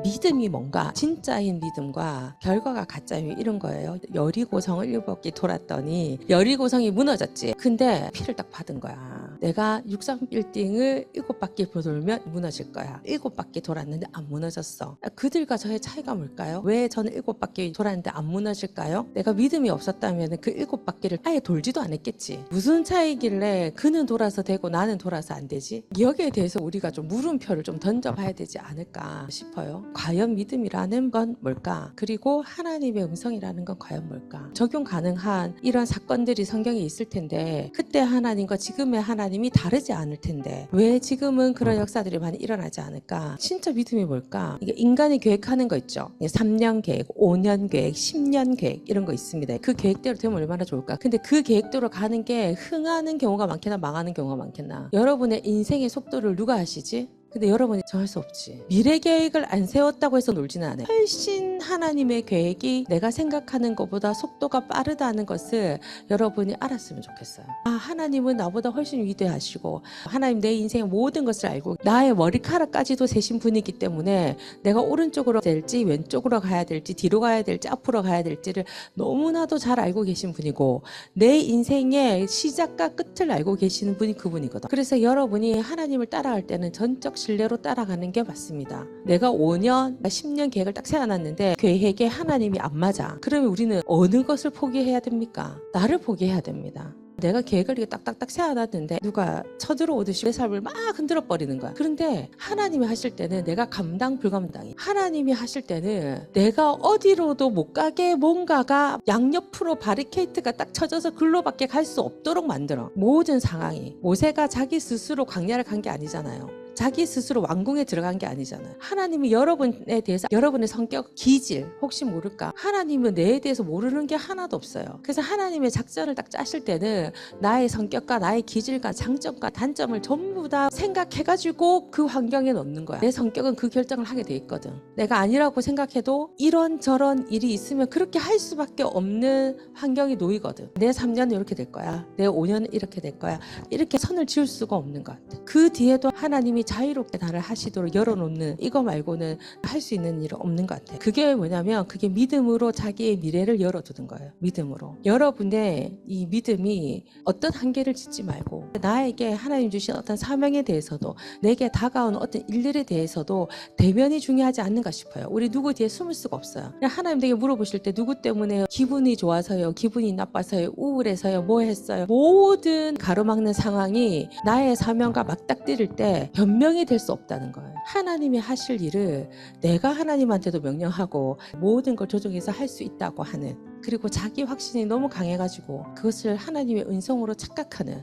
믿음이 뭔가 진짜인 믿음과 결과가 가짜임 이런 거예요. 여리고성을 7바퀴 돌았더니 여리고성이 무너졌지. 근데 피를 딱 받은 거야. 내가 63빌딩을 7바퀴 돌면 무너질 거야. 7바퀴 돌았는데 안 무너졌어. 그들과 저의 차이가 뭘까요? 왜 저는 7바퀴 돌았는데 안 무너질까요? 내가 믿음이 없었다면 그 7바퀴를 아예 돌지도 않았겠지. 무슨 차이길래 그는 돌아서 되고 나는 돌아서 안 되지? 여기에 대해서 우리가 좀 물음표를 좀 던져봐야 되지 않을까 싶어요. 과연 믿음이라는 건 뭘까? 그리고 하나님의 음성이라는 건 과연 뭘까? 적용 가능한 이런 사건들이 성경에 있을 텐데 그때 하나님과 지금의 하나님이 다르지 않을 텐데 왜 지금은 그런 역사들이 많이 일어나지 않을까? 진짜 믿음이 뭘까? 이게 인간이 계획하는 거 있죠. 3년 계획, 5년 계획, 10년 계획 이런 거 있습니다. 그 계획대로 되면 얼마나 좋을까? 근데 그 계획대로 가는 게 흥하는 경우가 많겠나 망하는 경우가 많겠나? 여러분의 인생의 속도를 누가 아시지? 근데 여러분이 정할 수 없지. 미래 계획을 안 세웠다고 해서 놀지는 않아요. 훨씬 하나님의 계획이 내가 생각하는 것보다 속도가 빠르다는 것을 여러분이 알았으면 좋겠어요. 하나님은 나보다 훨씬 위대하시고 하나님 내 인생의 모든 것을 알고 나의 머리카락까지도 세신 분이기 때문에 내가 오른쪽으로 될지 왼쪽으로 가야 될지 뒤로 가야 될지 앞으로 가야 될지를 너무나도 잘 알고 계신 분이고 내 인생의 시작과 끝을 알고 계시는 분이 그분이거든. 그래서 여러분이 하나님을 따라갈 때는 전적 신뢰로 따라가는 게 맞습니다. 내가 5년, 10년 계획을 딱 세워놨는데 계획에 하나님이 안 맞아. 그러면 우리는 어느 것을 포기해야 됩니까? 나를 포기해야 됩니다. 내가 계획을 이렇게 딱딱딱 세워놨는데 누가 쳐들어오듯이 내 삶을 막 흔들어 버리는 거야. 그런데 하나님이 하실 때는 내가 감당 불감당이. 하나님이 하실 때는 내가 어디로도 못 가게 뭔가가 양옆으로 바리케이트가 딱 쳐져서 글로밖에 갈 수 없도록 만들어. 모든 상황이. 모세가 자기 스스로 광야를 간 게 아니잖아요. 자기 스스로 왕궁에 들어간 게 아니잖아요. 하나님이 여러분에 대해서 여러분의 성격, 기질 혹시 모를까? 하나님은 내에 대해서 모르는 게 하나도 없어요. 그래서 하나님의 작전을 딱 짜실 때는 나의 성격과 나의 기질과 장점과 단점을 전부 다 생각해가지고 그 환경에 넣는 거야. 내 성격은 그 결정을 하게 돼 있거든. 내가 아니라고 생각해도 이런저런 일이 있으면 그렇게 할 수밖에 없는 환경이 놓이거든. 내 3년은 이렇게 될 거야. 내 5년은 이렇게 될 거야. 이렇게 선을 지을 수가 없는 것 같아. 그 뒤에도 하나님이 자유롭게 나를 하시도록 열어놓는 이거 말고는 할 수 있는 일은 없는 것 같아요. 그게 뭐냐면 그게 믿음으로 자기의 미래를 열어두는 거예요. 믿음으로. 여러분의 이 믿음이 어떤 한계를 짓지 말고 나에게 하나님 주신 어떤 사명에 대해서도 내게 다가오는 어떤 일들에 대해서도 대면이 중요하지 않는가 싶어요. 우리 누구 뒤에 숨을 수가 없어요. 그냥 하나님에게 물어보실 때 누구 때문에 기분이 좋아서요, 기분이 나빠서요, 우울해서요, 뭐 했어요. 모든 가로막는 상황이 나의 사명과 맞닥뜨릴 때 변명이 될 수 없다는 거예요. 하나님이 하실 일을 내가 하나님한테도 명령하고 모든 걸 조정해서 할 수 있다고 하는, 그리고 자기 확신이 너무 강해가지고 그것을 하나님의 은성으로 착각하는,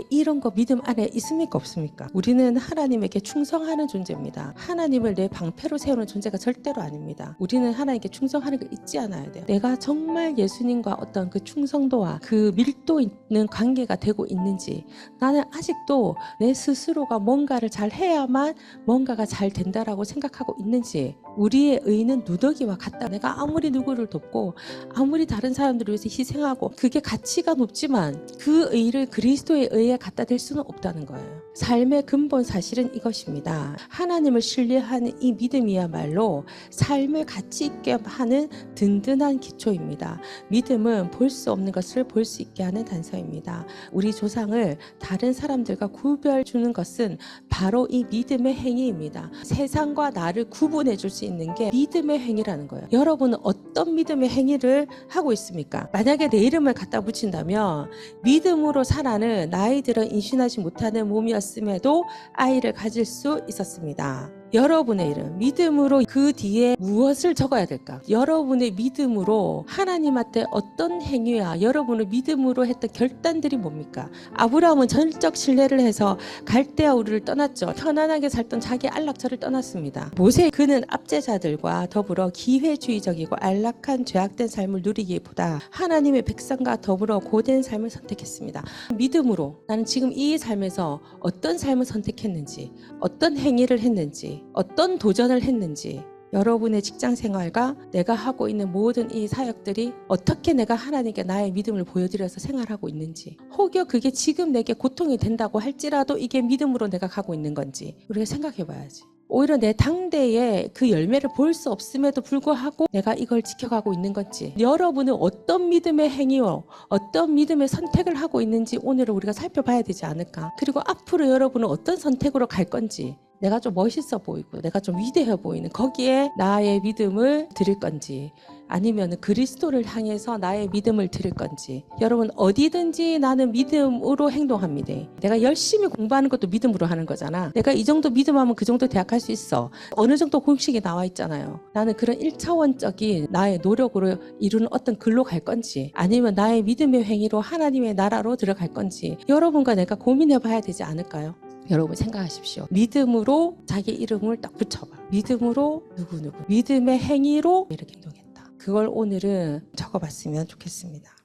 이런 거 믿음 안에 있습니까 없습니까? 우리는 하나님에게 충성하는 존재입니다. 하나님을 내 방패로 세우는 존재가 절대로 아닙니다. 우리는 하나님께 충성하는 걸 잊지 않아야 돼요. 내가 정말 예수님과 어떤 그 충성도와 그 밀도 있는 관계가 되고 있는지, 나는 아직도 내 스스로가 뭔가를 잘 해야만 뭔가가 잘 된다라고 생각하고 있는지, 우리의 의는 누더기와 같다. 내가 아무리 누구를 돕고 아무리 다른 사람들을 위해서 희생하고 그게 가치가 높지만 그 의를 그리스도의 의에 갖다 댈 수는 없다는 거예요. 삶의 근본 사실은 이것입니다. 하나님을 신뢰하는 이 믿음이야말로 삶을 가치 있게 하는 든든한 기초입니다. 믿음은 볼 수 없는 것을 볼 수 있게 하는 단서입니다. 우리 조상을 다른 사람들과 구별 주는 것은 바로 이 믿음의 행위입니다. 세상과 나를 구분해 줄 수 있는 게 믿음의 행위라는 거예요. 여러분은 어떤 믿음의 행위를 하고 있습니까? 만약에 내 이름을 갖다 붙인다면 믿음으로 살아는 나이들은 임신하지 못하는 몸이었음에도 아이를 가질 수 있었습니다. 여러분의 이름, 믿음으로 그 뒤에 무엇을 적어야 될까? 여러분의 믿음으로 하나님한테 어떤 행위와 여러분의 믿음으로 했던 결단들이 뭡니까? 아브라함은 전적 신뢰를 해서 갈대아 우르를 떠났죠. 편안하게 살던 자기 안락처를 떠났습니다. 모세, 그는 압제자들과 더불어 기회주의적이고 안락한 죄악된 삶을 누리기보다 하나님의 백성과 더불어 고된 삶을 선택했습니다. 믿음으로 나는 지금 이 삶에서 어떤 삶을 선택했는지, 어떤 행위를 했는지, 어떤 도전을 했는지, 여러분의 직장 생활과 내가 하고 있는 모든 이 사역들이 어떻게 내가 하나님께 나의 믿음을 보여드려서 생활하고 있는지, 혹여 그게 지금 내게 고통이 된다고 할지라도 이게 믿음으로 내가 가고 있는 건지 우리가 생각해 봐야지. 오히려 내 당대에 그 열매를 볼 수 없음에도 불구하고 내가 이걸 지켜가고 있는 건지, 여러분은 어떤 믿음의 행위로 어떤 믿음의 선택을 하고 있는지 오늘은 우리가 살펴봐야 되지 않을까. 그리고 앞으로 여러분은 어떤 선택으로 갈 건지, 내가 좀 멋있어 보이고 내가 좀 위대해 보이는 거기에 나의 믿음을 드릴 건지, 아니면 그리스도를 향해서 나의 믿음을 드릴 건지. 여러분, 어디든지 나는 믿음으로 행동합니다. 내가 열심히 공부하는 것도 믿음으로 하는 거잖아. 내가 이 정도 믿음하면 그 정도 대학 갈 수 있어. 어느 정도 공식이 나와 있잖아요. 나는 그런 1차원적인 나의 노력으로 이루는 어떤 글로 갈 건지, 아니면 나의 믿음의 행위로 하나님의 나라로 들어갈 건지, 여러분과 내가 고민해 봐야 되지 않을까요? 여러분 생각하십시오. 믿음으로 자기 이름을 딱 붙여봐. 믿음으로 누구누구, 믿음의 행위로 이렇게 행동했다. 그걸 오늘은 적어봤으면 좋겠습니다.